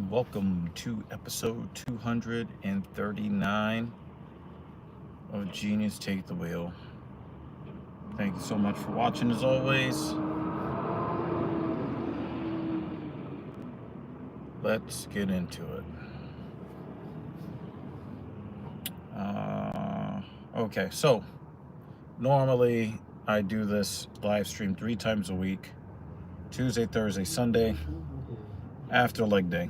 Welcome to episode 239 of Genius Take the Wheel. Thank you so much for watching as always. Let's get into it. Okay, so normally I do this live stream 3 times a week, Tuesday, Thursday, Sunday, after leg day.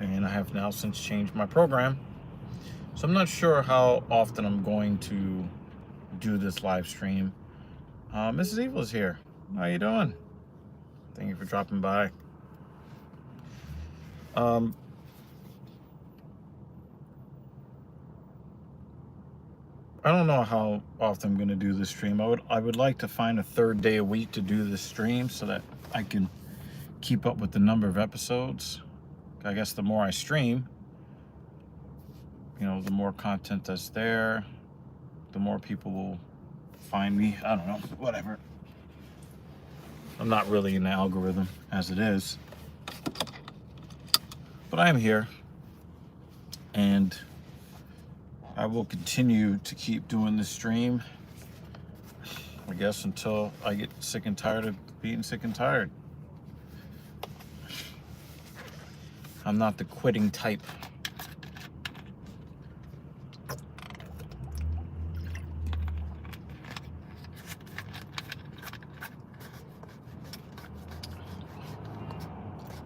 And I have now since changed my program. So I'm not sure how often I'm going to do this live stream. Mrs. Evil is here. How you doing? Thank you for dropping by. I don't know how often I'm going to do this stream. I would like to find a third day a week to do this stream so that I can keep up with the number of episodes. I guess the more I stream, the more content that's there, the more people will find me. I don't know, whatever. I'm not really in the algorithm as it is, but I am here, and I will continue to keep doing this stream, I guess, until I get sick and tired of being sick and tired. I'm not the quitting type.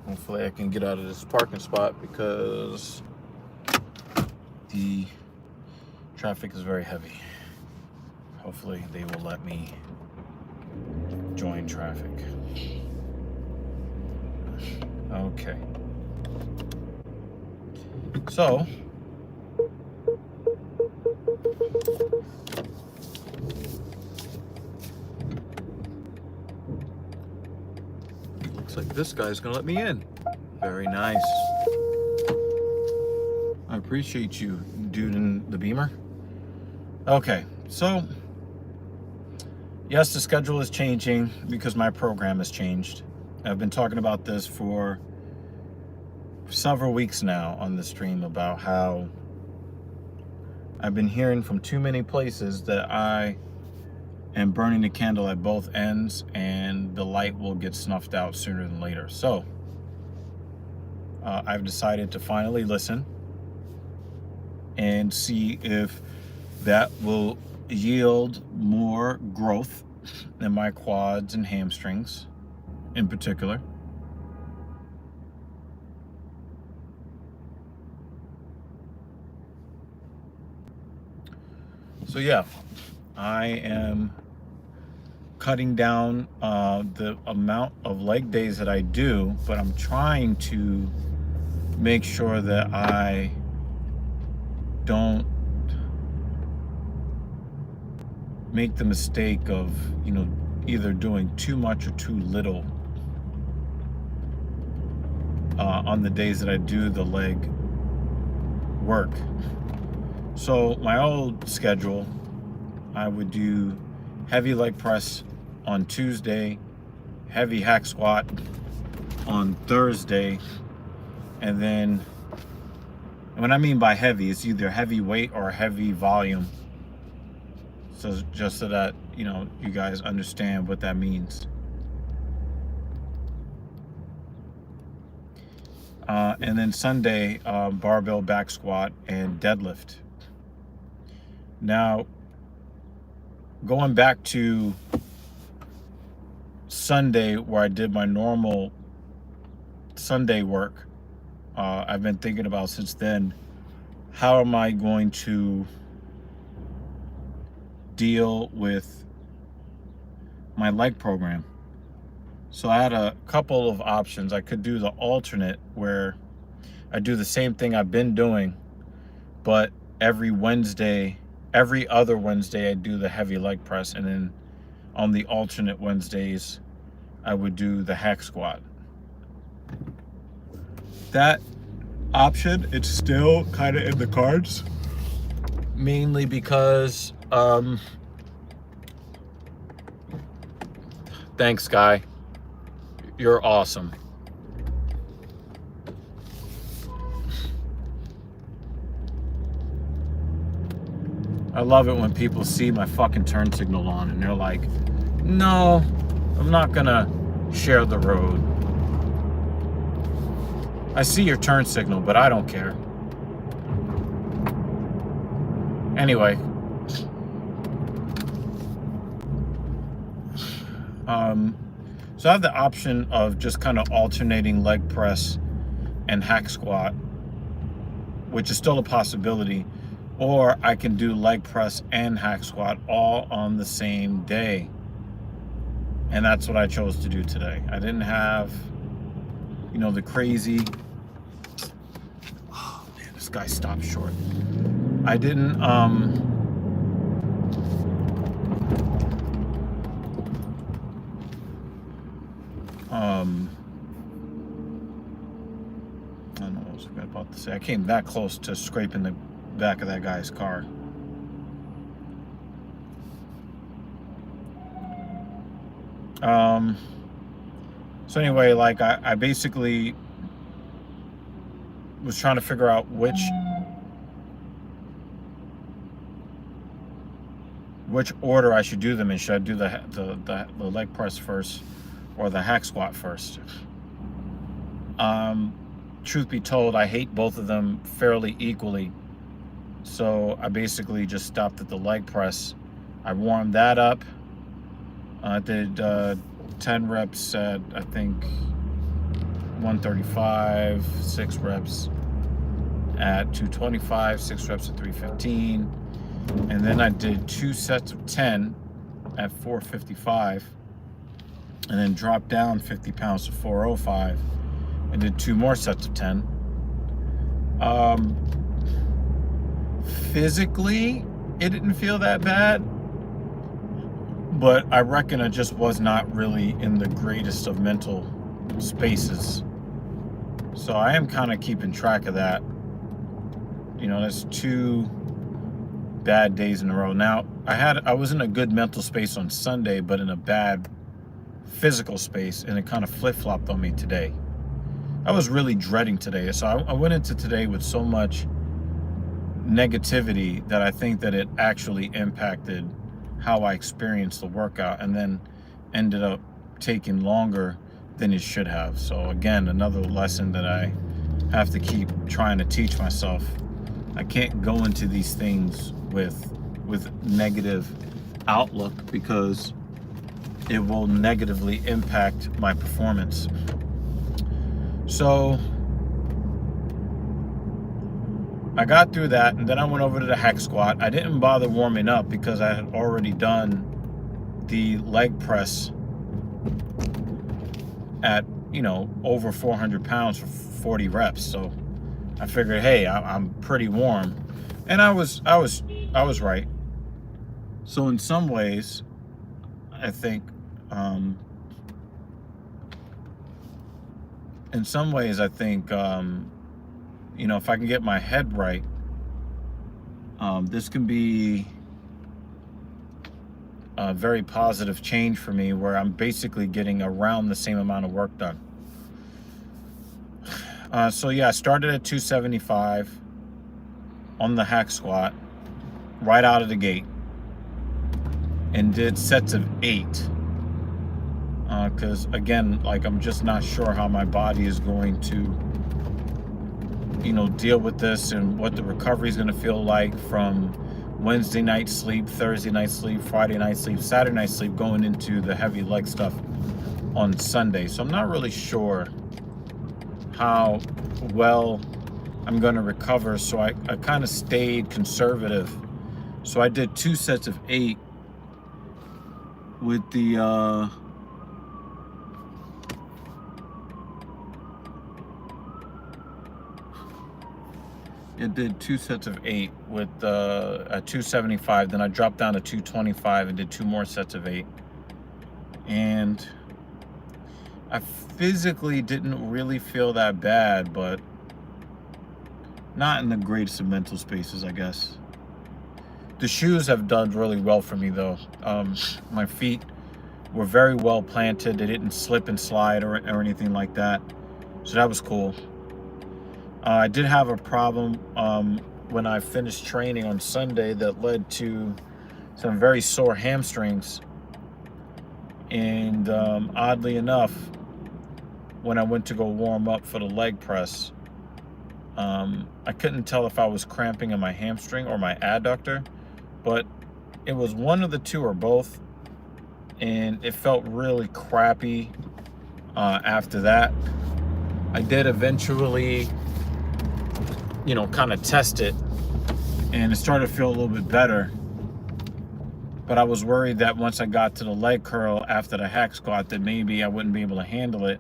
Hopefully I can get out of this parking spot because the traffic is very heavy. Hopefully they will let me join traffic. Okay. So, looks like this guy's gonna let me in. Very nice. I appreciate you, dude in the Beamer. Okay, so yes, the schedule is changing because my program has changed. I've been talking about this for several weeks now on the stream about how I've been hearing from too many places that I am burning the candle at both ends and the light will get snuffed out sooner than later. So I've decided to finally listen and see if that will yield more growth in my quads and hamstrings in particular. So yeah, I am cutting down the amount of leg days that I do, but I'm trying to make sure that I don't make the mistake of, either doing too much or too little on the days that I do the leg work. So my old schedule, I would do heavy leg press on Tuesday, heavy hack squat on Thursday, and then, when I mean by heavy, it's either heavy weight or heavy volume. So just so that, you guys understand what that means. And then Sunday, barbell back squat and deadlift. Now, going back to Sunday where I did my normal Sunday work, I've been thinking about since then, how am I going to deal with my leg program? So I had a couple of options. I could do the alternate where I do the same thing I've been doing, but every other Wednesday I do the heavy leg press, and then on the alternate Wednesdays I would do the hack squat. That option, it's still kind of in the cards, mainly because thanks, guy. You're awesome. I love it when people see my fucking turn signal on and they're like, no, I'm not gonna share the road. I see your turn signal, but I don't care. Anyway, so I have the option of just kind of alternating leg press and hack squat, which is still a possibility, or I can do leg press and hack squat all on the same day. And that's what I chose to do today. I didn't have, you know, the crazy, oh man, this guy stopped short. I didn't, I don't know what I was about to say. I came that close to scraping the back of that guy's car. So anyway, like I basically was trying to figure out which order I should do them in. Should I do the leg press first or the hack squat first? Truth be told, I hate both of them fairly equally. So I basically just stopped at the leg press. I warmed that up. I did 10 reps at, I think, 135, 6 reps at 225, 6 reps at 315. And then I did 2 sets of 10 at 455. And then dropped down 50 pounds to 405. And did 2 more sets of 10. Physically, it didn't feel that bad, but I reckon I just was not really in the greatest of mental spaces. So I am kind of keeping track of that. You know, that's 2 bad days in a row. Now, I was in a good mental space on Sunday, but in a bad physical space, and it kind of flip-flopped on me today. I was really dreading today. So I went into today with so much negativity that I think that it actually impacted how I experienced the workout, and then ended up taking longer than it should have. So again, another lesson that I have to keep trying to teach myself. I can't go into these things with negative outlook, because it will negatively impact my performance. So I got through that, and then I went over to the hack squat. I didn't bother warming up because I had already done the leg press at, you know, over 400 pounds for 40 reps. So I figured, hey, I'm pretty warm, and I was right. So in some ways, I think, you know, if I can get my head right, this can be a very positive change for me, where I'm basically getting around the same amount of work done. So yeah, I started at 275 on the hack squat right out of the gate, and did sets of 8. Because again, like, I'm just not sure how my body is going to, you know, deal with this, and what the recovery is going to feel like from Wednesday night sleep, Thursday night sleep, Friday night sleep, Saturday night sleep, going into the heavy leg stuff on Sunday. So I'm not really sure how well I'm going to recover. So I kind of stayed conservative. So I did 2 sets of 8 with the it did 2 sets of 8 with at 275. Then I dropped down to 225 and did 2 more sets of 8. And I physically didn't really feel that bad, but not in the greatest of mental spaces, I guess. The shoes have done really well for me, though. My feet were very well planted. They didn't slip and slide or anything like that. So that was cool. I did have a problem when I finished training on Sunday that led to some very sore hamstrings. And oddly enough, when I went to go warm up for the leg press, I couldn't tell if I was cramping in my hamstring or my adductor, but it was one of the two or both, and it felt really crappy after that. I did eventually, kind of test it, and it started to feel a little bit better, but I was worried that once I got to the leg curl after the hack squat that maybe I wouldn't be able to handle it.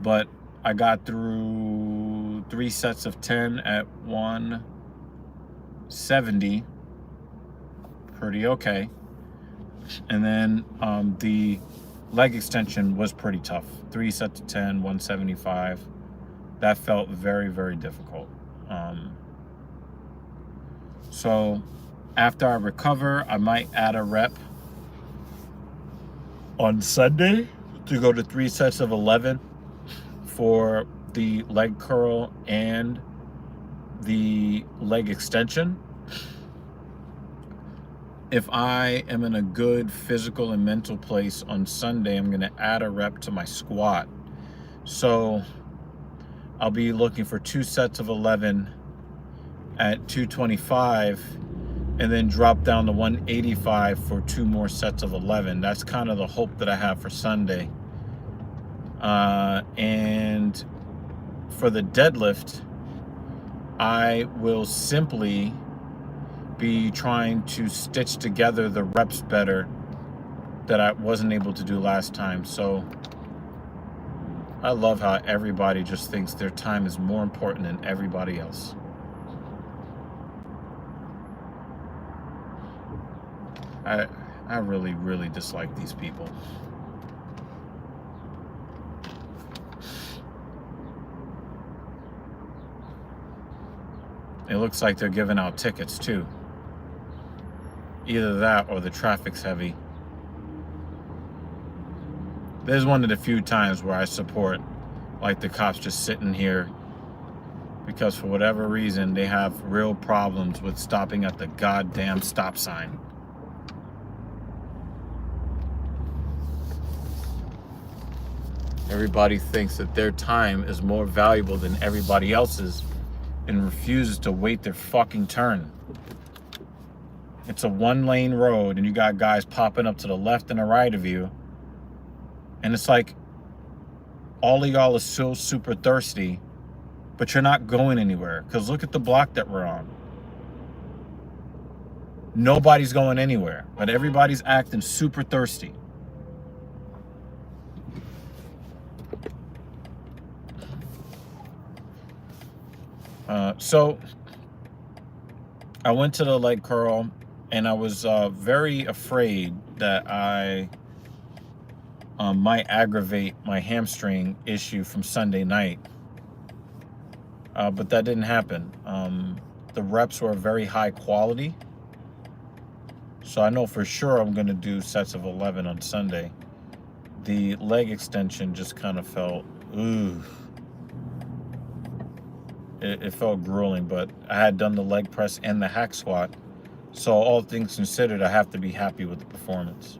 But I got through 3 sets of 10 at 170, pretty okay. And then the leg extension was pretty tough. 3 sets of 10, 175. That felt very, very difficult. So after I recover, I might add a rep on Sunday to go to 3 sets of 11 for the leg curl and the leg extension. If I am in a good physical and mental place on Sunday, I'm going to add a rep to my squat. So I'll be looking for 2 sets of 11 at 225 and then drop down to 185 for 2 more sets of 11. That's kind of the hope that I have for Sunday. And for the deadlift, I will simply be trying to stitch together the reps better that I wasn't able to do last time. So I love how everybody just thinks their time is more important than everybody else. I really, really dislike these people. It looks like they're giving out tickets too. Either that or the traffic's heavy. There's one of the few times where I support, like, the cops just sitting here because for whatever reason they have real problems with stopping at the goddamn stop sign. Everybody thinks that their time is more valuable than everybody else's and refuses to wait their fucking turn. It's a 1-lane road and you got guys popping up to the left and the right of you. And it's like, all of y'all are so super thirsty, but you're not going anywhere. Because look at the block that we're on. Nobody's going anywhere, but everybody's acting super thirsty. So I went to the leg curl and I was very afraid that I might aggravate my hamstring issue from Sunday night. But that didn't happen. The reps were very high quality. So I know for sure I'm going to do sets of 11 on Sunday. The leg extension just kind of felt, ooh. It felt grueling, but I had done the leg press and the hack squat. So all things considered, I have to be happy with the performance.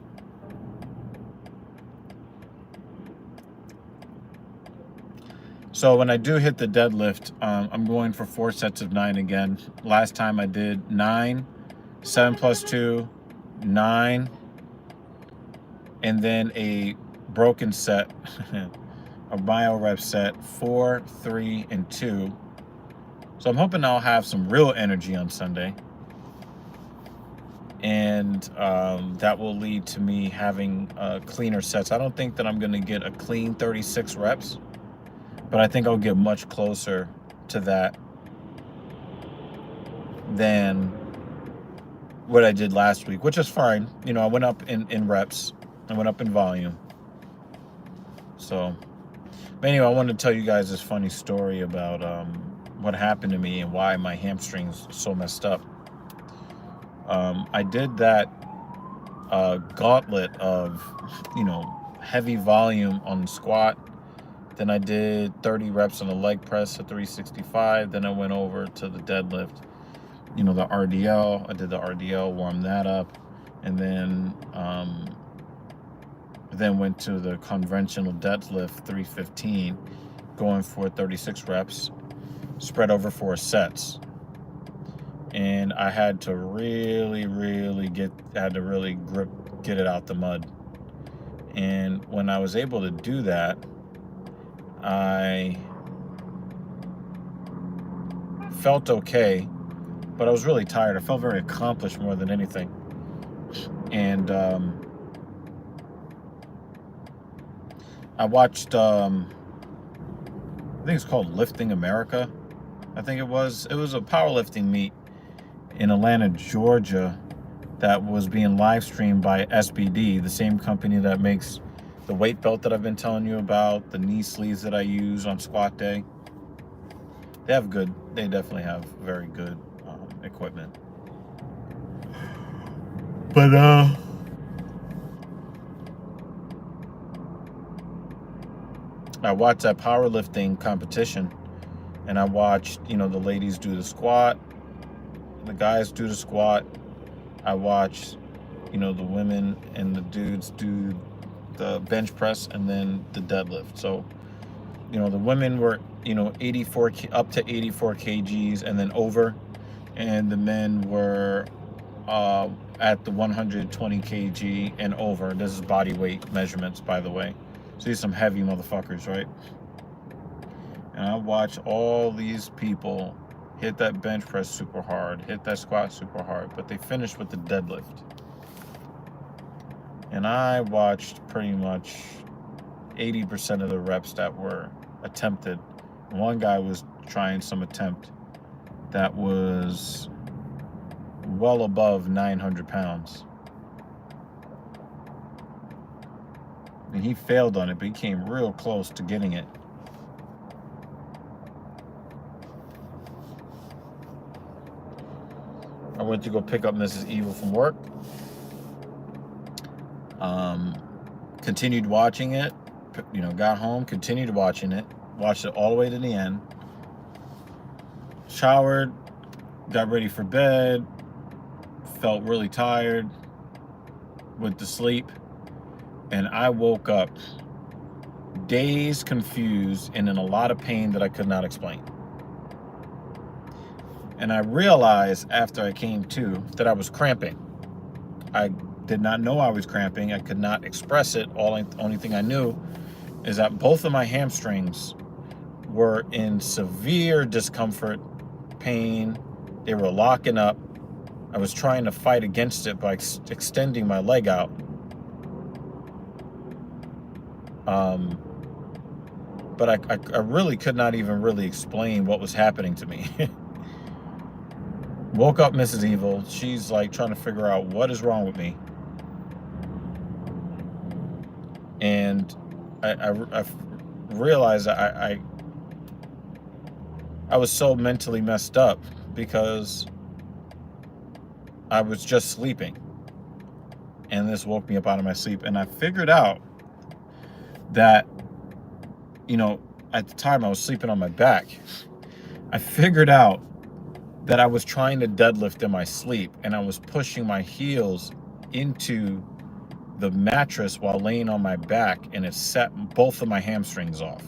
So when I do hit the deadlift, I'm going for 4 sets of 9 again. Last time I did 9, 7 plus 2, 9, and then a broken set, a bio rep set, 4, 3, and 2. So I'm hoping I'll have some real energy on Sunday. And that will lead to me having cleaner sets. I don't think that I'm going to get a clean 36 reps, but I think I'll get much closer to that than what I did last week, which is fine. You know, I went up in reps. I went up in volume. So, but anyway, I wanted to tell you guys this funny story about what happened to me and why my hamstring's so messed up. I did that gauntlet of, heavy volume on the squat. Then I did 30 reps on the leg press at 365. Then I went over to the deadlift. you know, the RDL. I did the RDL, warmed that up, and then went to the conventional deadlift 315, going for 36 reps, spread over 4 sets. And I had to really get it out the mud. And when I was able to do that, I felt okay, but I was really tired. I felt very accomplished more than anything. And I watched, I think it's called Lifting America. I think it was a powerlifting meet in Atlanta, Georgia, that was being live streamed by SBD, the same company that makes the weight belt that I've been telling you about, the knee sleeves that I use on squat day. They definitely have very good equipment. But I watched that powerlifting competition, and I watched, you know, the ladies do the squat, the guys do the squat. I watched, you know, the women and the dudes do the bench press and then the deadlift. So, you know, the women were, you know, 84 up to 84 kgs and then over, and the men were at the 120 kg and over. This is body weight measurements, by the way. So these are some heavy motherfuckers, right? And I watch all these people hit that bench press super hard, hit that squat super hard, but they finished with the deadlift. And I watched pretty much 80% of the reps that were attempted. One guy was trying some attempt that was well above 900 pounds. And he failed on it, but he came real close to getting it. I went to go pick up Mrs. Evil from work. Continued watching it, you know, got home, continued watching it, watched it all the way to the end. Showered, got ready for bed, felt really tired, went to sleep, and I woke up dazed, confused, and in a lot of pain that I could not explain. And I realized after I came to that I was cramping. I did not know I was cramping. I could not express it. Only thing I knew is that both of my hamstrings were in severe discomfort, pain. They were locking up. I was trying to fight against it by extending my leg out. But I really could not even really explain what was happening to me. Woke up Mrs. Evil. She's like trying to figure out what is wrong with me. And I realized I was so mentally messed up because I was just sleeping. And this woke me up out of my sleep. And I figured out that, you know, at the time I was sleeping on my back. I figured out that I was trying to deadlift in my sleep, and I was pushing my heels into the mattress while laying on my back, and it set both of my hamstrings off.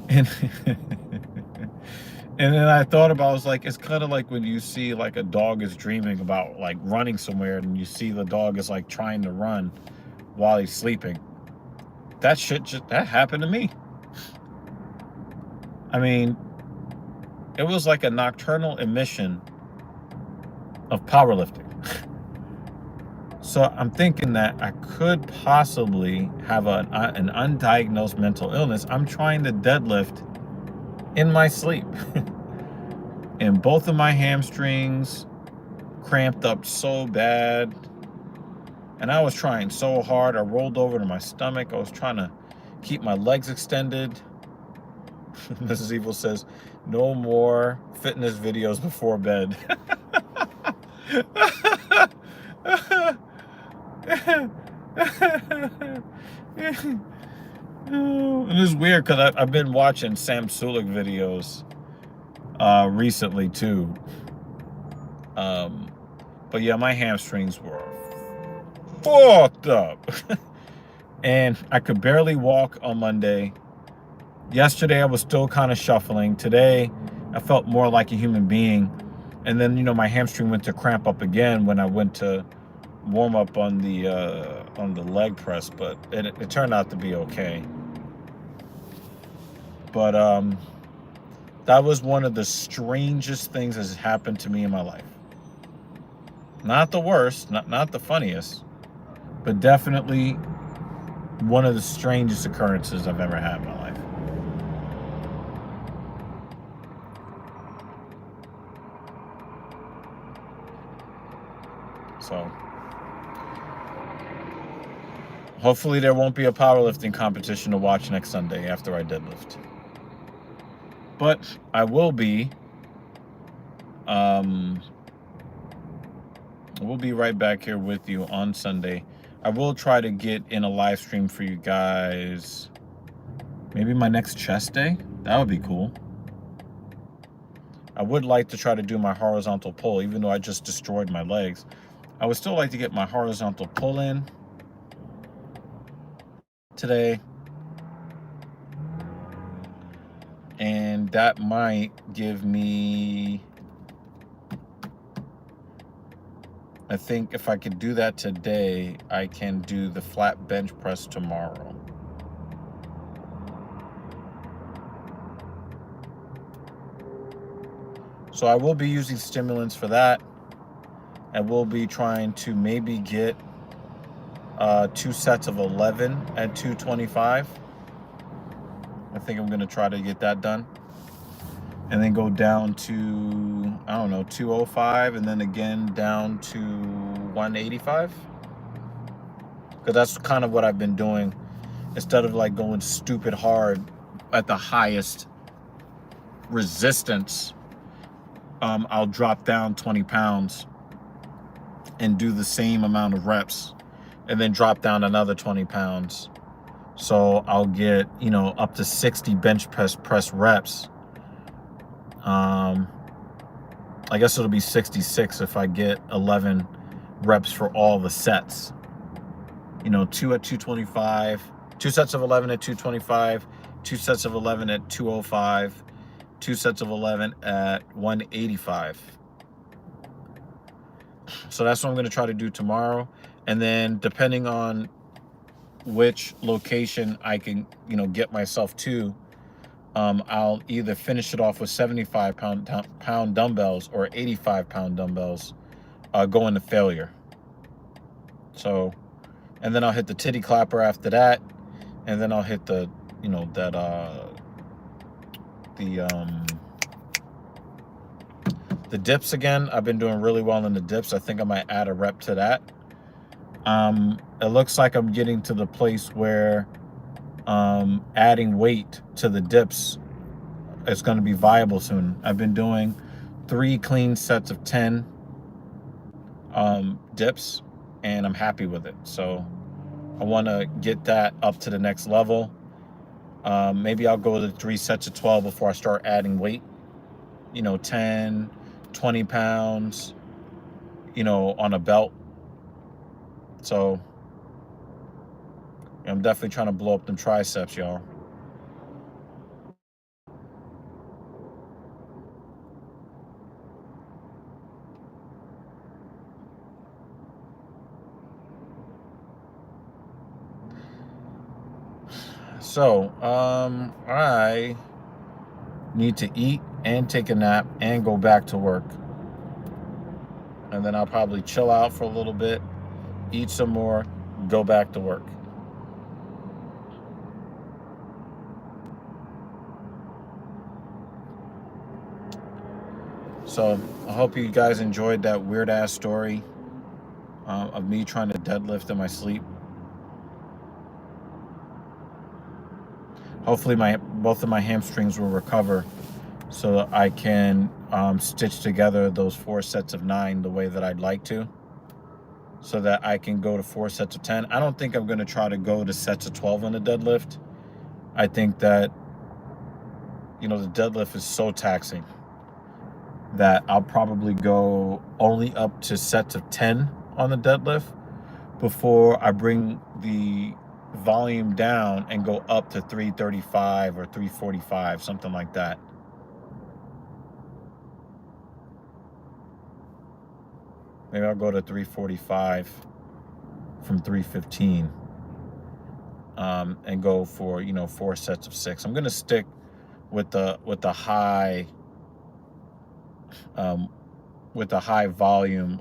and then I thought about, I was like, it's kind of like when you see like a dog is dreaming about like running somewhere, and you see the dog is like trying to run while he's sleeping. That happened to me. I mean, it was like a nocturnal emission of powerlifting. So I'm thinking that I could possibly have an undiagnosed mental illness. I'm trying to deadlift in my sleep. And both of my hamstrings cramped up so bad. And I was trying so hard. I rolled over to my stomach. I was trying to keep my legs extended. Mrs. Evil says, no more fitness videos before bed. And it's weird because I've been watching Sam Sulek videos recently too. But yeah, my hamstrings were fucked up. And I could barely walk on Monday. Yesterday, I was still kind of shuffling. Today, I felt more like a human being. And then, my hamstring went to cramp up again when I went to warm up on the leg press, but it turned out to be okay. But that was one of the strangest things that's happened to me in my life. Not the worst, not the funniest, but definitely one of the strangest occurrences I've ever had in my life. So hopefully there won't be a powerlifting competition to watch next Sunday after I deadlift. But I will be we'll be right back here with you on Sunday. I will try to get in a live stream for you guys. Maybe my next chest day? That would be cool. I would like to try to do my horizontal pull, even though I just destroyed my legs. I would still like to get my horizontal pull in today. And that might give me, I think if I could do that today, I can do the flat bench press tomorrow. So I will be using stimulants for that. I will be trying to maybe get 2 sets of 11 at 225. I think I'm going to try to get that done. And then go down to, I don't know, 205, and then again down to 185. Because that's kind of what I've been doing. Instead of like going stupid hard at the highest resistance, I'll drop down 20 pounds and do the same amount of reps, and then drop down another 20 pounds. So I'll get, up to 60 bench press reps. I guess it'll be 66 if I get 11 reps for all the sets. 2 at 225, 2 sets of 11 at 225, 2 sets of 11 at 205, 2 sets of 11 at 185. So that's what I'm going to try to do tomorrow. And then depending on which location I can, get myself to, I'll either finish it off with 75-pound dumbbells or 85-pound dumbbells going to failure. So, and then I'll hit the titty clapper after that, and then I'll hit the, the dips again. I've been doing really well in the dips. I think I might add a rep to that. It looks like I'm getting to the place where adding weight to the dips is going to be viable soon. I've been doing 3 clean sets of 10 dips, and I'm happy with it. So I want to get that up to the next level. Maybe I'll go to 3 sets of 12 before I start adding weight. 10, 20 pounds, on a belt. So I'm definitely trying to blow up them triceps, y'all. So, I need to eat and take a nap and go back to work. And then I'll probably chill out for a little bit, eat some more, go back to work. So I hope you guys enjoyed that weird ass story of me trying to deadlift in my sleep. Hopefully both of my hamstrings will recover so that I can stitch together those 4 sets of 9 the way that I'd like to, so that I can go to 4 sets of 10. I don't think I'm going to try to go to sets of 12 on the deadlift. I think that, the deadlift is so taxing. that I'll probably go only up to sets of 10 on the deadlift before I bring the volume down and go up to 335 or 345, something like that. Maybe I'll go to 345 from 315, and go for 4 sets of 6. I'm gonna stick with the high volume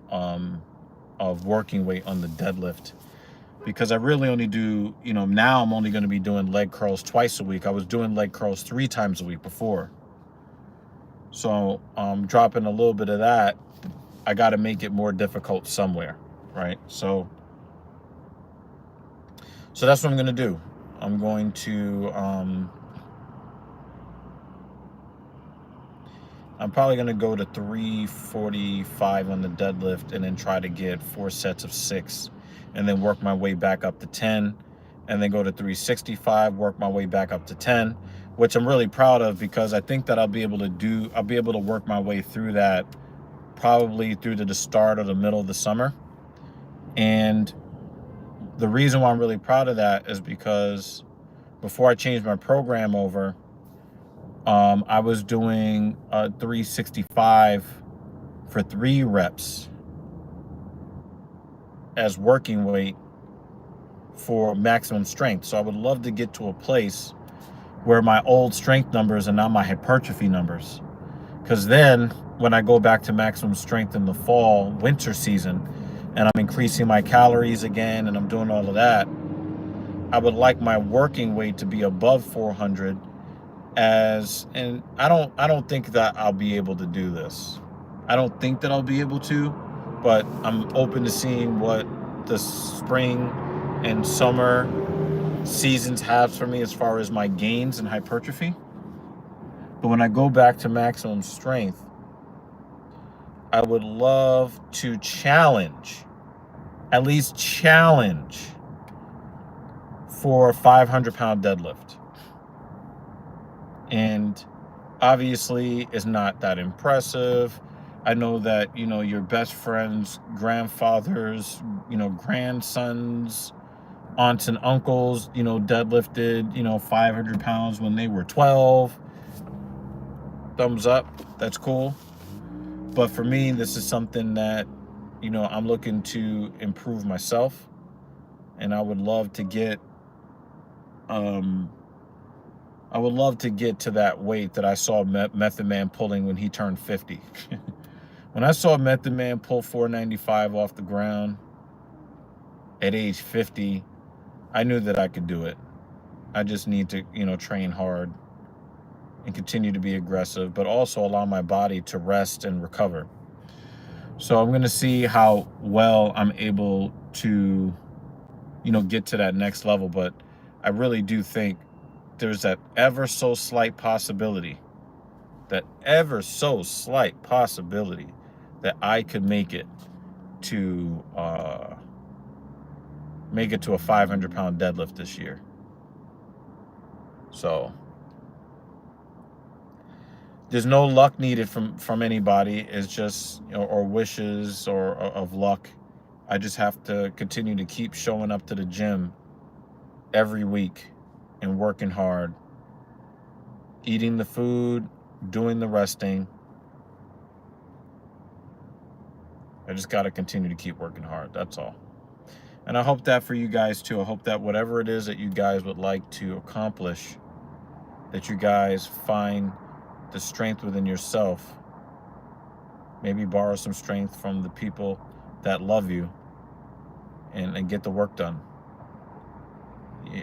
of working weight on the deadlift, because I really only do, now I'm only going to be doing leg curls twice a week. I was doing leg curls 3 times a week before. So dropping a little bit of that, I got to make it more difficult somewhere, right? So that's what I'm going to do. I'm going to I'm probably going to go to 345 on the deadlift and then try to get 4 sets of 6 and then work my way back up to 10 and then go to 365, work my way back up to 10, which I'm really proud of, because I think that I'll be able to work my way through that probably through to the start or the middle of the summer. And the reason why I'm really proud of that is because before I changed my program over, I was doing 365 for 3 reps as working weight for maximum strength. So I would love to get to a place where my old strength numbers are now my hypertrophy numbers. Because then when I go back to maximum strength in the fall, winter season, and I'm increasing my calories again and I'm doing all of that, I would like my working weight to be above 400. And I don't think that I'll be able to do this. I don't think that I'll be able to, but I'm open to seeing what the spring and summer seasons have for me as far as my gains in hypertrophy. But when I go back to maximum strength, I would love to at least challenge for a 500-pound deadlift. And obviously it's not that impressive. I know that, your best friends, grandfathers, grandsons, aunts and uncles, deadlifted, 500 pounds when they were 12. Thumbs up. That's cool. But for me, this is something that, I'm looking to improve myself. And I would love to get, to that weight that I saw Method Man pulling when he turned 50. When I saw Method Man pull 495 off the ground at age 50, I knew that I could do it. I just need to, train hard and continue to be aggressive, but also allow my body to rest and recover. So I'm going to see how well I'm able to, get to that next level. But I really do think there's that ever so slight possibility that I could make it to a 500-pound deadlift this year. So there's no luck needed from anybody. It's just, or wishes or of luck. I just have to continue to keep showing up to the gym every week and working hard, eating the food, doing the resting. I just got to continue to keep working hard. That's all. And I hope that for you guys too. I hope that whatever it is that you guys would like to accomplish, that you guys find the strength within yourself. Maybe borrow some strength from the people that love you and get the work done.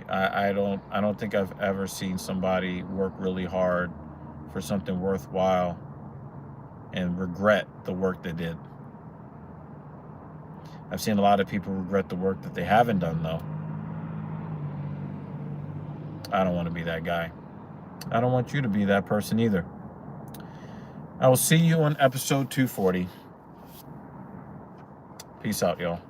I don't think I've ever seen somebody work really hard for something worthwhile and regret the work they did. I've seen a lot of people regret the work that they haven't done, though. I don't want to be that guy. I don't want you to be that person either. I will see you on episode 240. Peace out, y'all.